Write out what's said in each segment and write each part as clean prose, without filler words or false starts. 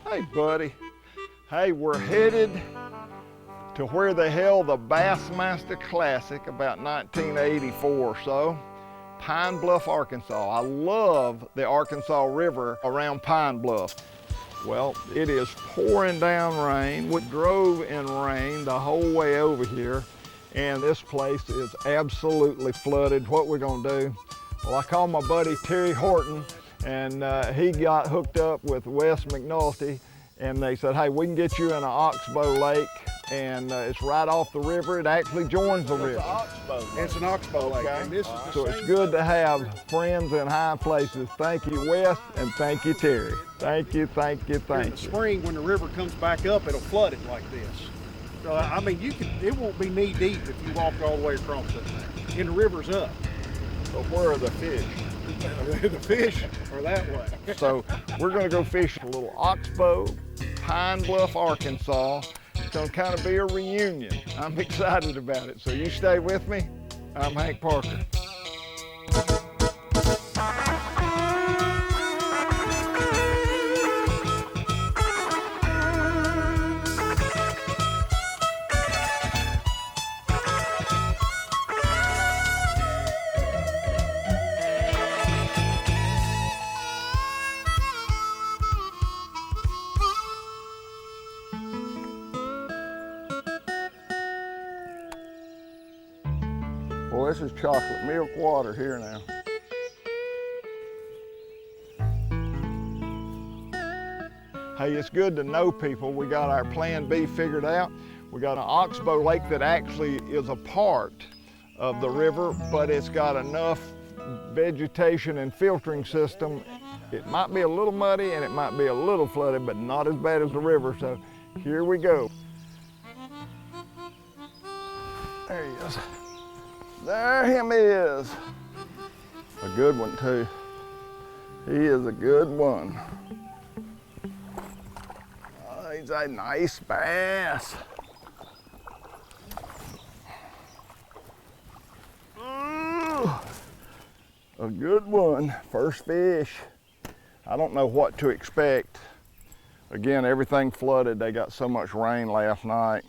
Hey, buddy. Hey, we're headed to where they held the BASSMASTER Classic about 1984 or so, Pine Bluff, Arkansas. I love the Arkansas River around Pine Bluff. Well, it is pouring down rain. We drove in rain the whole way over here, and this place is absolutely flooded. What we're gonna do? Well, I called my buddy Terry Horton, and he got hooked up with Wes McNulty, and they said, hey, we can get you in an oxbow lake, and it's right off the river. It actually joins the river. It's an oxbow. It's an oxbow lake. Okay. And this is the So it's same good to have friends in high places. Thank you, Wes, and thank you, Terry. Thank you, thank you, in thank the you. spring when the river comes back up, it'll flood it like this. So I mean, it won't be knee deep if you walk all the way across that thing. And the river's up. So where are the fish? The fish are that way. So we're gonna go fish a little oxbow, Pine Bluff, Arkansas. It's gonna kind of be a reunion. I'm excited about it. So you stay with me. I'm Hank Parker. Well, this is chocolate milk water here now. Hey, it's good to know people. We got our plan B figured out. We got an oxbow lake that actually is a part of the river, but it's got enough vegetation and filtering system. It might be a little muddy and it might be a little flooded, but not as bad as the river. So here we go. There he is. There him is. A good one too. He is a good one. Oh, he's a nice bass. Ooh, a good one, first fish. I don't know what to expect. Again, everything flooded. They got so much rain last night.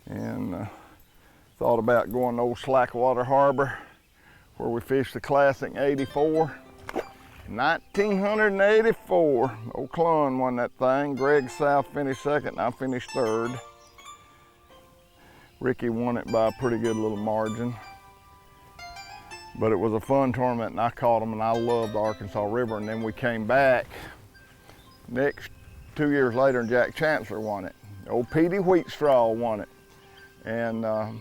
And thought about going to old Slackwater Harbor where we fished the Classic in '84. 1984, old Clun won that thing. Greg South finished second and I finished third. Ricky won it by a pretty good little margin. But it was a fun tournament and I caught them and I loved the Arkansas River. And then we came back next 2 years later and Jack Chancellor won it. Old Petey Wheatstraw won it. And I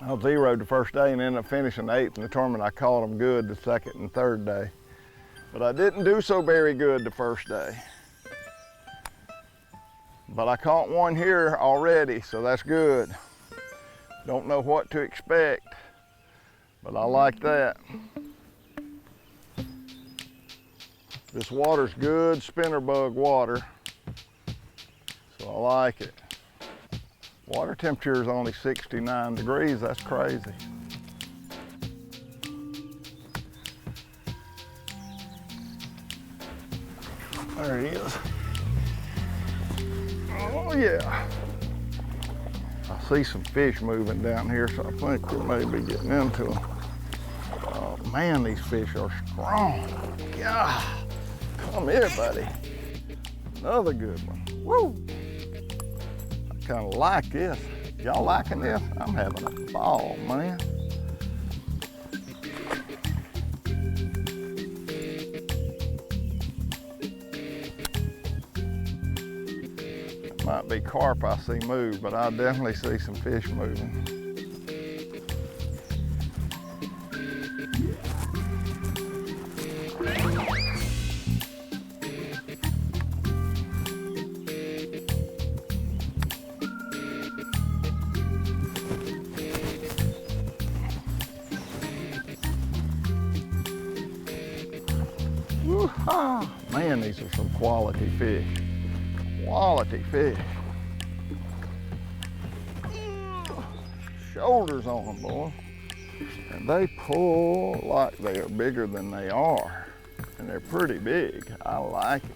was zeroed the first day and ended up finishing 8th in the tournament. I caught them good the second and third day. But I didn't do so very good the first day. But I caught one here already, so that's good. Don't know what to expect, but I like that. This water's good spinnerbug water, so I like it. Water temperature is only 69 degrees, that's crazy. There he is. Oh yeah. I see some fish moving down here, so I think we may be getting into them. Oh man, these fish are strong. God, come here, buddy. Another good one. Woo! I kind of like this. Y'all liking this? I'm having a ball, man. Might be carp I see move, but I definitely see some fish moving. Woo-ha! Man, these are some quality fish. Quality fish. Shoulders on them, boy. And they pull like they are bigger than they are. And they're pretty big. I like it.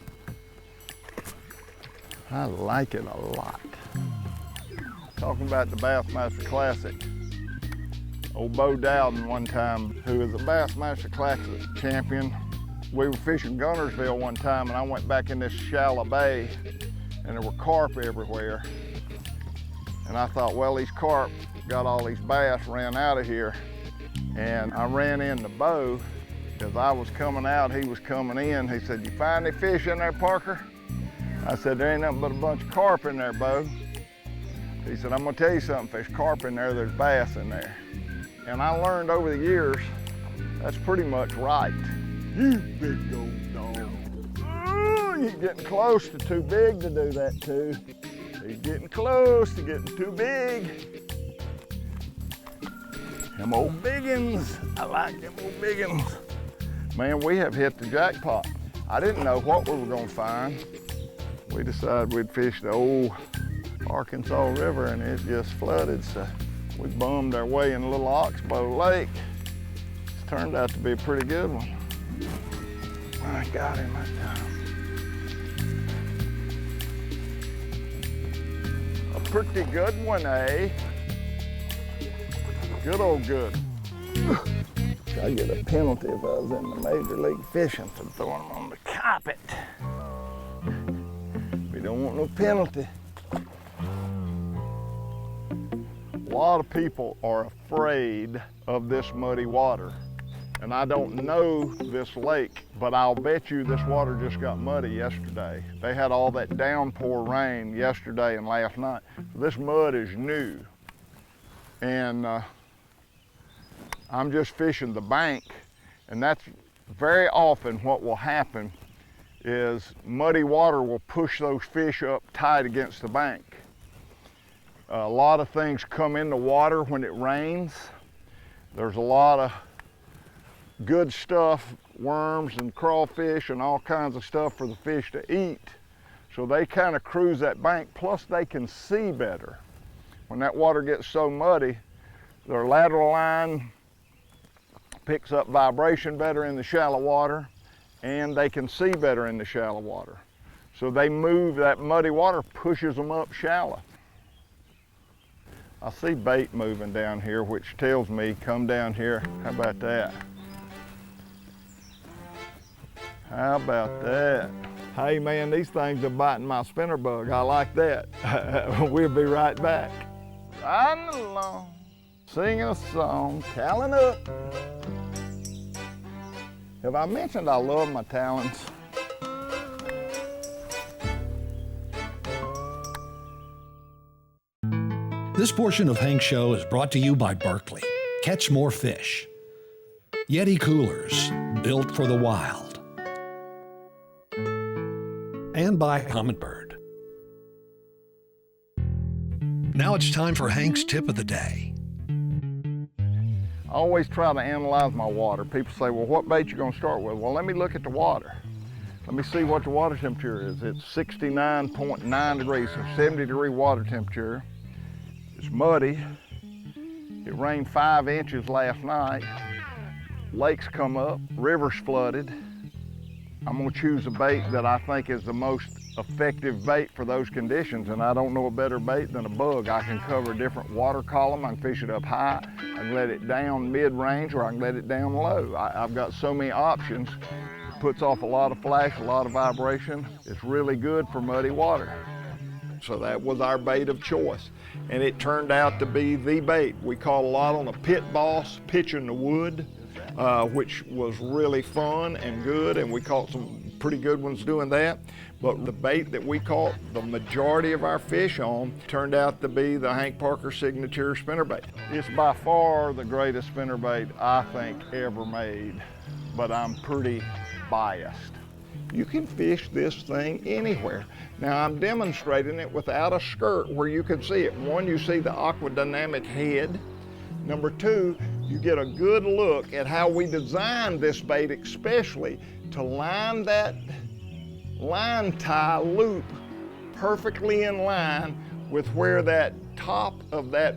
I like it a lot. Talking about the Bassmaster Classic. Old Bo Dowden one time, who is a Bassmaster Classic champion. We were fishing Gunnersville one time and I went back in this shallow bay and there were carp everywhere. And I thought, well, these carp got all these bass, ran out of here. And I ran into Bo. As I was coming out, he was coming in. He said, "You find any fish in there, Parker?" I said, "There ain't nothing but a bunch of carp in there, Bo." He said, "I'm gonna tell you something, if there's carp in there, there's bass in there." And I learned over the years, that's pretty much right. You big old dog. Oh, you're getting close to too big to do that too. He's getting close to getting too big. Them old biggins, I like them old biggins. Man, we have hit the jackpot. I didn't know what we were gonna find. We decided we'd fish the old Arkansas River and it just flooded, so we bummed our way in a little oxbow lake. It's turned out to be a pretty good one. I got him that time. A pretty good one, eh? Good old good. I'd get a penalty if I was in the Major League Fishing for throwing them on the carpet. We don't want no penalty. A lot of people are afraid of this muddy water. And I don't know this lake, but I'll bet you this water just got muddy yesterday. They had all that downpour rain yesterday and last night. So this mud is new. And I'm just fishing the bank, and that's very often what will happen is muddy water will push those fish up tight against the bank. A lot of things come in the water when it rains. There's a lot of good stuff, worms and crawfish and all kinds of stuff for the fish to eat. So they kind of cruise that bank, plus they can see better. When that water gets so muddy, their lateral line picks up vibration better in the shallow water, and they can see better in the shallow water. So they move, that muddy water pushes them up shallow. I see bait moving down here, which tells me come down here. How about that? How about that? Hey man, these things are biting my spinner bug. I like that. We'll be right back. Riding along, singing a song, talon up. Have I mentioned I love my talons? This portion of Hank's Show is brought to you by Berkeley. Catch more fish. Yeti coolers, built for the wild. And by Humminbird. Now it's time for Hank's Tip of the Day. I always try to analyze my water. People say, well, what bait you gonna start with? Well, let me look at the water. Let me see what the water temperature is. It's 69.9 degrees, so 70-degree water temperature. It's muddy. It rained 5 inches last night. Lakes come up, rivers flooded. I'm gonna choose a bait that I think is the most effective bait for those conditions, and I don't know a better bait than a bug. I can cover a different water column. I can fish it up high, I can let it down mid-range, or I can let it down low. I've got so many options. It puts off a lot of flash, a lot of vibration. It's really good for muddy water. So that was our bait of choice, and it turned out to be the bait. We caught a lot on a pit boss, pitching the wood, which was really fun and good, and we caught some pretty good ones doing that. But the bait that we caught the majority of our fish on turned out to be the Hank Parker Signature spinnerbait. It's by far the greatest spinnerbait I think ever made, but I'm pretty biased. You can fish this thing anywhere. Now I'm demonstrating it without a skirt where you can see it. One, you see the aquadynamic head. Number two, you get a good look at how we designed this bait, especially to line that line tie loop perfectly in line with where that top of that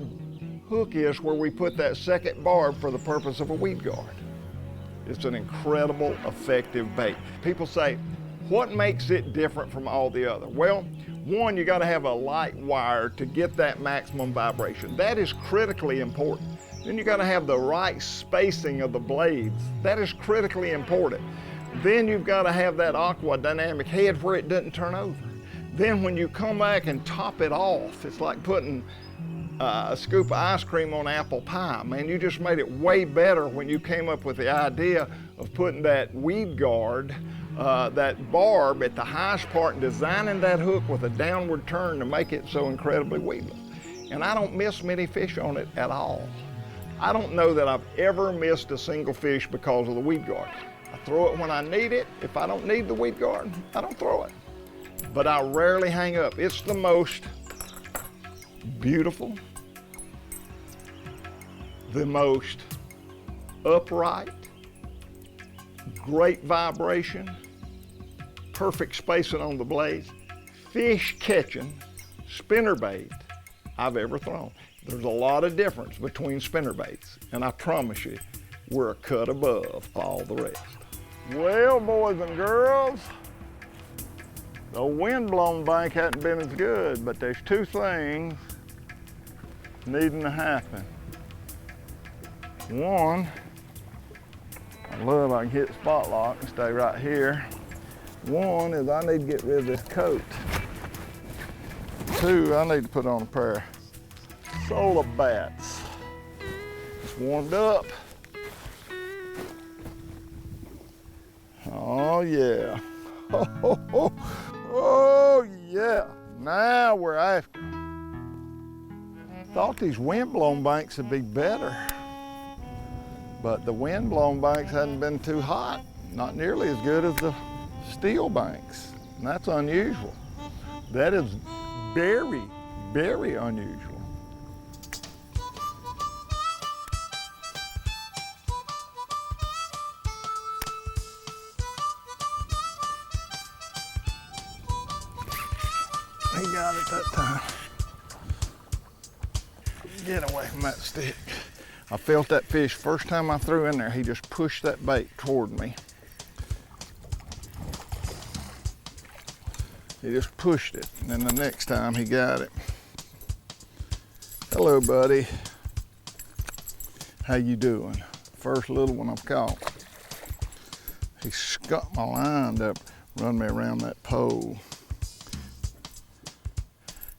hook is where we put that second barb for the purpose of a weed guard. It's an incredible, effective bait. People say, what makes it different from all the other? Well, one, you gotta have a light wire to get that maximum vibration. That is critically important. Then you gotta have the right spacing of the blades. That is critically important. Then you've gotta have that aqua dynamic head where it doesn't turn over. Then when you come back and top it off, it's like putting a scoop of ice cream on apple pie. Man, you just made it way better when you came up with the idea of putting that weed guard, that barb at the highest part and designing that hook with a downward turn to make it so incredibly weedless. And I don't miss many fish on it at all. I don't know that I've ever missed a single fish because of the weed guard. I throw it when I need it. If I don't need the weed guard, I don't throw it. But I rarely hang up. It's the most beautiful, the most upright, great vibration, perfect spacing on the blades, fish catching spinnerbait I've ever thrown. There's a lot of difference between spinnerbaits, and I promise you, we're a cut above all the rest. Well, boys and girls, the wind-blown bank hadn't been as good, but there's two things needing to happen. One, I love I can hit spot lock and stay right here. One is I need to get rid of this coat. Two, I need to put on a pair of solar bats. It's warmed up. Oh yeah. Oh yeah. Now we're after. Thought these wind-blown banks would be better, but the wind-blown banks hadn't been too hot. Not nearly as good as the steel banks, and that's unusual. That is very, very unusual. He got it that time. Get away from that stick. I felt that fish first time I threw in there. He just pushed that bait toward me. He just pushed it, and then the next time he got it. Hello, buddy. How you doing? First little one I've caught. He scuffed my line up, run me around that pole.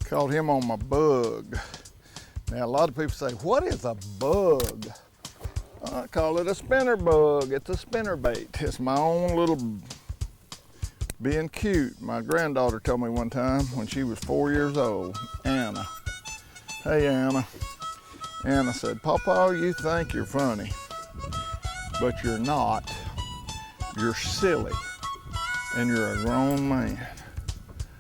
Caught him on my bug. Now, a lot of people say, what is a bug? I call it a spinner bug. It's a spinner bait. It's my own little being cute. My granddaughter told me one time when she was 4 years old, Anna. Hey, Anna. Anna said, Papa, you think you're funny, but you're not. You're silly, and you're a grown man.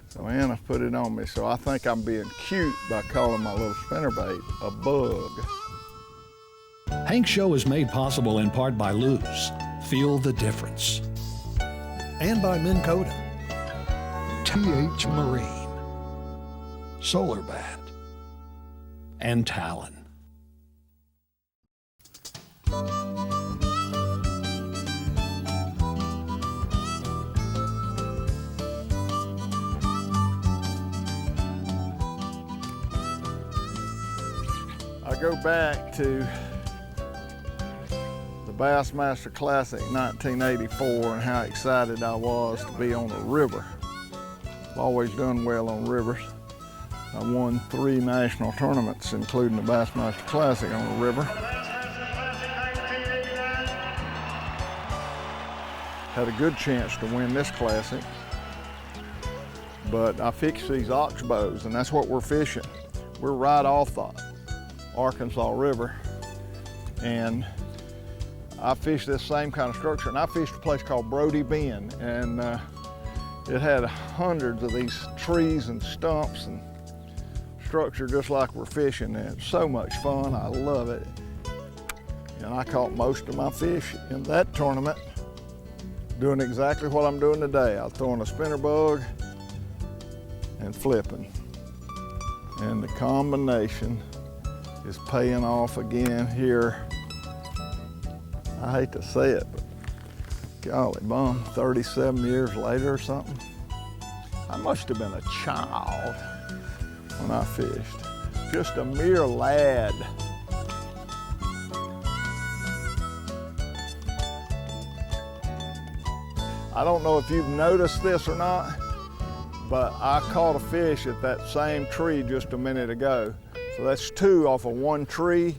So Anna put it on me, so I think I'm being cute by calling my little spinnerbait a bug. Hank's Show is made possible in part by Luz. Feel the difference. And by Minn Kota, TH Marine, Solar Bat, and Talon. I go back to the BASSMASTER Classic 1984 and how excited I was to be on a river. I've always done well on rivers. I won 3 national tournaments, including the BASSMASTER Classic on a river. Had a good chance to win this classic, but I fixed these oxbows, and that's what we're fishing. We're right off the Arkansas River, and I fished this same kind of structure, and I fished a place called Brody Bend, and it had hundreds of these trees and stumps and structure just like we're fishing, and it's so much fun. I love it, and I caught most of my fish in that tournament doing exactly what I'm doing today. I was throwing a spinner bug and flipping, and the combination is paying off again here. I hate to say it, but golly bum, 37 years later or something. I must have been a child when I fished, just a mere lad. I don't know if you've noticed this or not, but I caught a fish at that same tree just a minute ago. So that's 2 off of 1 tree.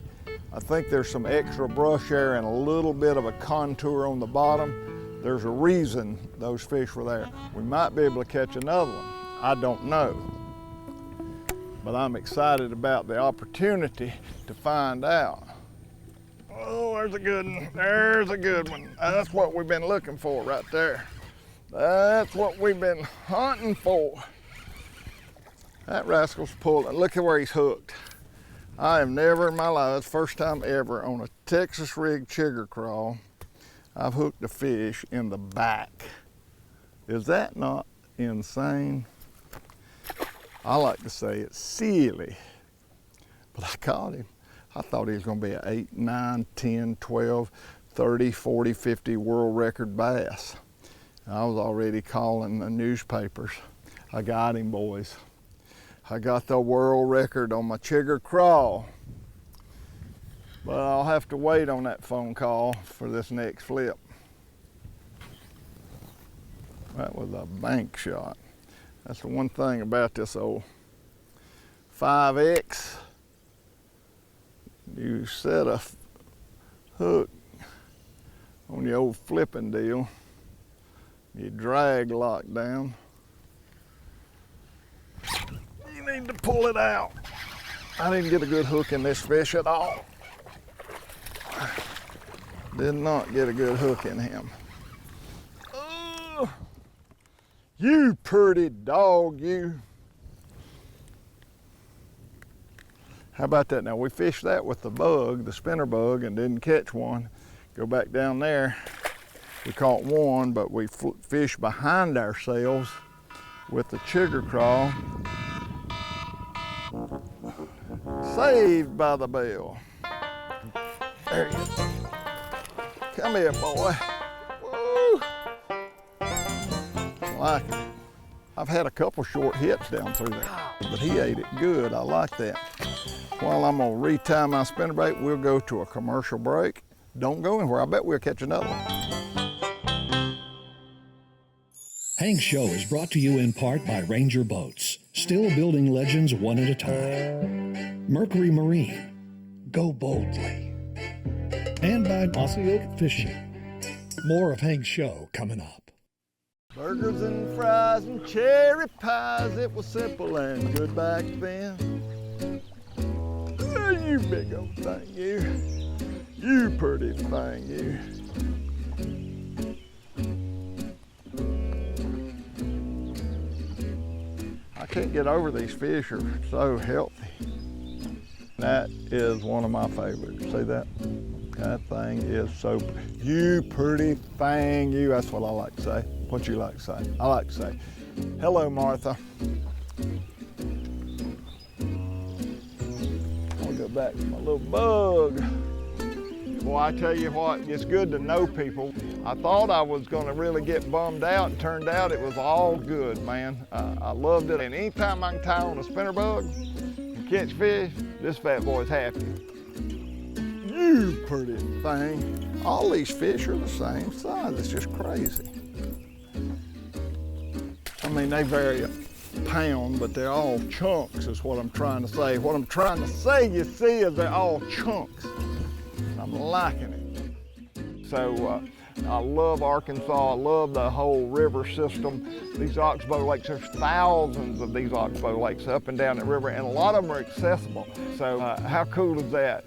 I think there's some extra brush there and a little bit of a contour on the bottom. There's a reason those fish were there. We might be able to catch another one. I don't know. But I'm excited about the opportunity to find out. Oh, there's a good one. There's a good one. That's what we've been looking for right there. That's what we've been hunting for. That rascal's pulling. Look at where he's hooked. I have never in my life, it's the first time ever on a Texas rig chigger crawl, I've hooked a fish in the back. Is that not insane? I like to say it's silly, but I caught him. I thought he was gonna be an 8, 9, 10, 12, 30, 40, 50 world record bass. I was already calling the newspapers. I got him, boys. I got the world record on my chigger crawl. But I'll have to wait on that phone call for this next flip. That was a bank shot. That's the one thing about this old 5X. You set a hook on the old flipping deal, you drag lock down. You need to pull it out. I didn't get a good hook in this fish at all. Did not get a good hook in him. You pretty dog, you. How about that? Now we fished that with the bug, the spinner bug, and didn't catch one. Go back down there. We caught one, but we fished behind ourselves with the chigger crawl. Saved by the bell. There he is. Come here, boy. Woo! Like it. I've had a couple short hits down through there, but he ate it good. I like that. While I'm gonna retie my spinnerbait, we'll go to a commercial break. Don't go anywhere. I bet we'll catch another one. Hank's Show is brought to you in part by Ranger Boats, still building legends one at a time. Mercury Marine, go boldly. And by Mossy Oak Fishing. More of Hank's Show coming up. Burgers and fries and cherry pies, it was simple and good back then. Oh, you big old thing, you. You pretty thing, you. I can't get over these fish are so healthy. That is one of my favorites. See that? That thing is so, you pretty thing, you. That's what I like to say. What you like to say? I like to say, hello, Martha. I'll go back to my little bug. Boy, I tell you what, it's good to know people. I thought I was gonna really get bummed out, and turned out it was all good, man. I loved it, and anytime I can tie on a spinner bug and catch fish, this fat boy's happy. You pretty thing. All these fish are the same size, it's just crazy. I mean, they vary a pound, but they're all chunks is what I'm trying to say. What I'm trying to say, you see, is they're all chunks. I'm liking it. So I love Arkansas. I love the whole river system. These oxbow lakes, there's thousands of these oxbow lakes up and down the river, and a lot of them are accessible. So how cool is that?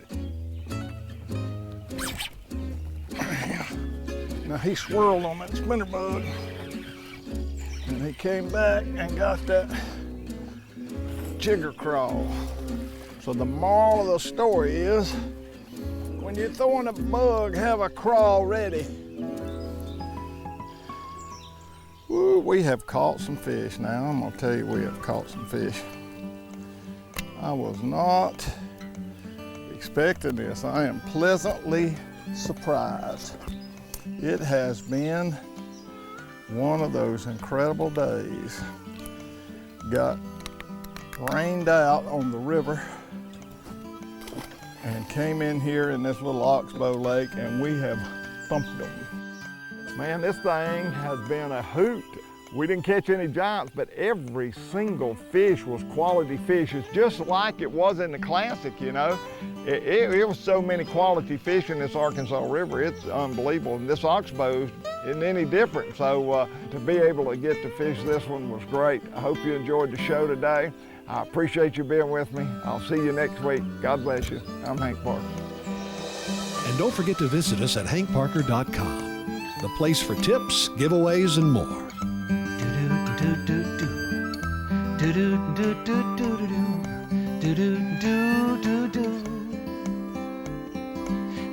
Now he swirled on that spinner bug, and he came back and got that chigger crawl. So the moral of the story is, when you're throwing a bug, have a crawl ready. Woo, we have caught some fish now. I'm gonna tell you, we have caught some fish. I was not expecting this. I am pleasantly surprised. It has been one of those incredible days. Got rained out on the river and came in here in this little oxbow lake, and we have thumped them. Man, this thing has been a hoot. We didn't catch any giants, but every single fish was quality fish. It's just like it was in the Classic, you know. It was so many quality fish in this Arkansas River, it's unbelievable. And this oxbow isn't any different. So to be able to get to fish this one was great. I hope you enjoyed the show today. I appreciate you being with me. I'll see you next week. God bless you. I'm Hank Parker. And don't forget to visit us at hankparker.com, the place for tips, giveaways, and more.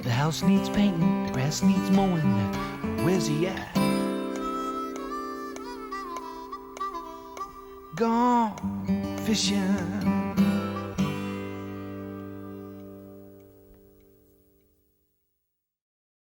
The house needs painting, the grass needs mowing. Where's he at? Gone fishing.